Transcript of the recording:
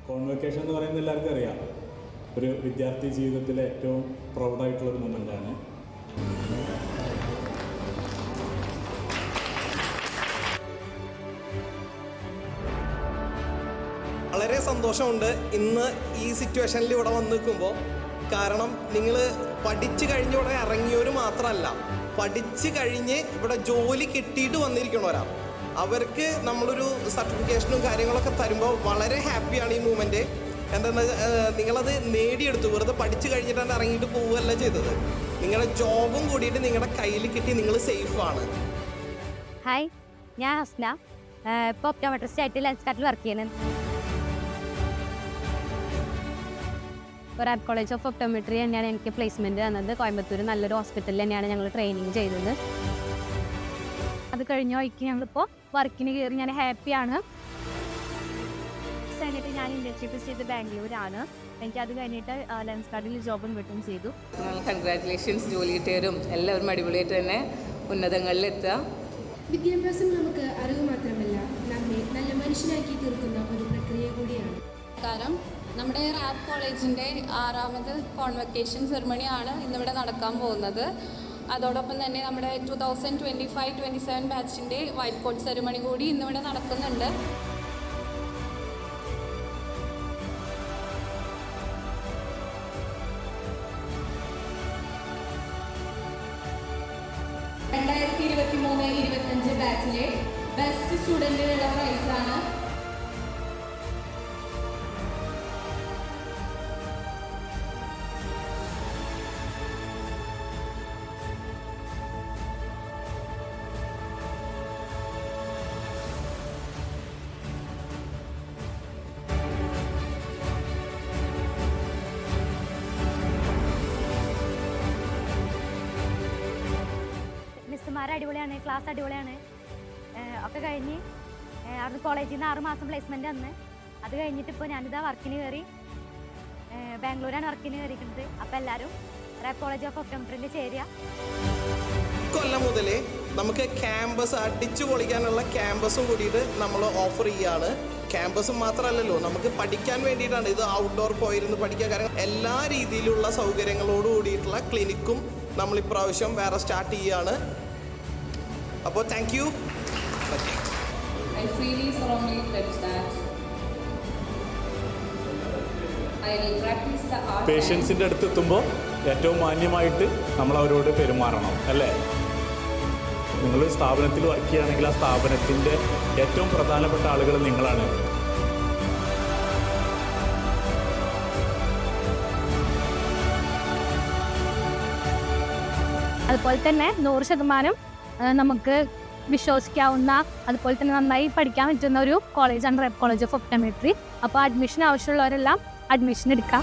Convocation എന്ന് പറയുന്നത് എല്ലാവർക്കും അറിയാം, ഒരു വിദ്യാർത്ഥി ജീവിതത്തിലെ ഏറ്റവും പ്രൗഡായിട്ടുള്ളൊരു മൊമെൻ്റാണ്. വളരെ സന്തോഷമുണ്ട് ഇന്ന് ഈ സിറ്റുവേഷനിൽ ഇവിടെ വന്ന് നിൽക്കുമ്പോൾ. കാരണം നിങ്ങൾ പഠിച്ചു കഴിഞ്ഞ ഉടനെ ഇറങ്ങിയവർ മാത്രമല്ല, പഠിച്ചു കഴിഞ്ഞ് ഇവിടെ ജോലി കിട്ടിയിട്ട് വന്നിരിക്കണവരാ. അവർക്ക് നമ്മളൊരു സർട്ടിഫിക്കേഷനും കാര്യങ്ങളൊക്കെ തരുമ്പോൾ വളരെ ഹാപ്പിയാണ് ഈ മൂമെൻറ്റ്. എന്താണെന്ന് നിങ്ങളത് നേടിയെടുത്തു. വെറുതെ പഠിച്ചു കഴിഞ്ഞിട്ടാണ് ഇറങ്ങിയിട്ട് പോവുകയല്ല ചെയ്തത്. നിങ്ങളുടെ ജോബും കൂടിയിട്ട് നിങ്ങളുടെ കയ്യിൽ കിട്ടി, നിങ്ങൾ സേഫാണ്. ഹായ്, ഞാൻ ഹസ്ന. ഇപ്പോൾ ഒപ്റ്റോമെട്രിസ്റ്റ് ആയിട്ട് ലെൻസ്കാർട്ടിൽ വർക്ക് ചെയ്യുന്നത്. റാപ്പ് കോളേജ് ഓഫ് ഒപ്റ്റോമെട്രി തന്നെയാണ് എനിക്ക് പ്ലേസ്മെൻറ്റ് തന്നത്. കോയമ്പത്തൂർ നല്ലൊരു ഹോസ്പിറ്റലിൽ തന്നെയാണ് ഞങ്ങൾ ട്രെയിനിങ് ചെയ്തത്. അത് കഴിഞ്ഞ വഴിക്ക് ഞങ്ങളിപ്പോൾ വർക്കിന് കയറി ഞാൻ ഹാപ്പിയാണ്. കഴിഞ്ഞിട്ട് ഞാൻ ഇൻറ്റേൺഷിപ്പ് ചെയ്ത് ബാംഗ്ലൂരാണ്. എനിക്ക് അത് കഴിഞ്ഞിട്ട് ലെൻസ്കാർട്ടിൽ ജോബും കിട്ടും ചെയ്തു. കൺഗ്രാറ്റുലേഷൻസ്. ജോലി കിട്ടിയവരും എല്ലാവരും അടിപൊളിയായിട്ട് തന്നെ ഉന്നതങ്ങളിലെത്തുക. വിദ്യാഭ്യാസം നമുക്ക് അറിവ് മാത്രമല്ല, നമ്മെ നല്ല മനുഷ്യനാക്കി തീർക്കുന്ന ഒരു പ്രക്രിയ കൂടിയാണ്. കാരണം നമ്മുടെ റാപ്പ് കോളേജിൻ്റെ 6ാമത് കോൺവെക്കേഷൻ സെറിമണിയാണ് ഇന്നിവിടെ നടക്കാൻ പോകുന്നത്. അതോടൊപ്പം തന്നെ നമ്മുടെ 2025-27 ബാച്ചിൻ്റെ വൈറ്റ് കോട്ട് സെറിമണി കൂടി ഇന്നിവിടെ നടക്കുന്നുണ്ട്. ബാച്ചിലെ ബെസ്റ്റ് സ്റ്റുഡൻറ്റിനുള്ള പ്രൈസാണ്. മിസ്സുമാർ അടിപൊളിയാണ്, ക്ലാസ് അടിപൊളിയാണ്. ഒക്കെ കഴിഞ്ഞ് അവിടുന്ന് കോളേജിൽ നിന്ന് 6 മാസം പ്ലേസ്മെൻറ്റ് തന്ന്. അത് കഴിഞ്ഞിട്ട് ഇപ്പോൾ ഞാനിതാ വർക്കിന് കയറി, ബാംഗ്ലൂരാണ് വർക്കിന് കയറിയിരിക്കുന്നത്. അപ്പോൾ എല്ലാവരും റാപ്പ് കോളേജ് ഓഫ് ഒപ്റ്റോമെട്രിയിൽ ചേരുക. കൊല്ലം മുതൽ നമുക്ക് ക്യാമ്പസ് അടിച്ചു പൊളിക്കാനുള്ള ക്യാമ്പസും കൂടിയിട്ട് നമ്മൾ ഓഫർ ചെയ്യുകയാണ്. ക്യാമ്പസും മാത്രമല്ലല്ലോ, നമുക്ക് പഠിക്കാൻ വേണ്ടിയിട്ടാണ് ഇത്. ഔട്ട്ഡോർ പോയിരുന്ന് പഠിക്കാൻ, കാരണം എല്ലാ രീതിയിലുള്ള സൗകര്യങ്ങളോട് കൂടിയിട്ടുള്ള ക്ലിനിക്കും നമ്മൾ ഇപ്രാവശ്യം വേറെ സ്റ്റാർട്ട് ചെയ്യുകയാണ്. അപ്പോൾ thank you. I freely strongly pledge that I will practice the art. പേഷ്യൻസിൻ്റെ അടുത്ത് എത്തുമ്പോൾ ഏറ്റവും മാന്യമായിട്ട് നമ്മൾ അവരോട് പെരുമാറണം, അല്ലേ? നിങ്ങൾ സ്ഥാപനത്തിൽ വർക്ക് ചെയ്യുകയാണെങ്കിൽ ആ സ്ഥാപനത്തിൻ്റെ ഏറ്റവും പ്രധാനപ്പെട്ട ആളുകൾ നിങ്ങളാണ്. അതുപോലെ തന്നെ 100% നമുക്ക് വിശ്വസിക്കാവുന്ന, അതുപോലെ തന്നെ നന്നായി പഠിക്കാൻ പറ്റുന്ന ഒരു കോളേജാണ് റാപ്പ് കോളേജ് ഓഫ് ഒപ്റ്റോമെട്രി. അപ്പോൾ അഡ്മിഷൻ ആവശ്യമുള്ളവരെല്ലാം അഡ്മിഷൻ എടുക്കാം.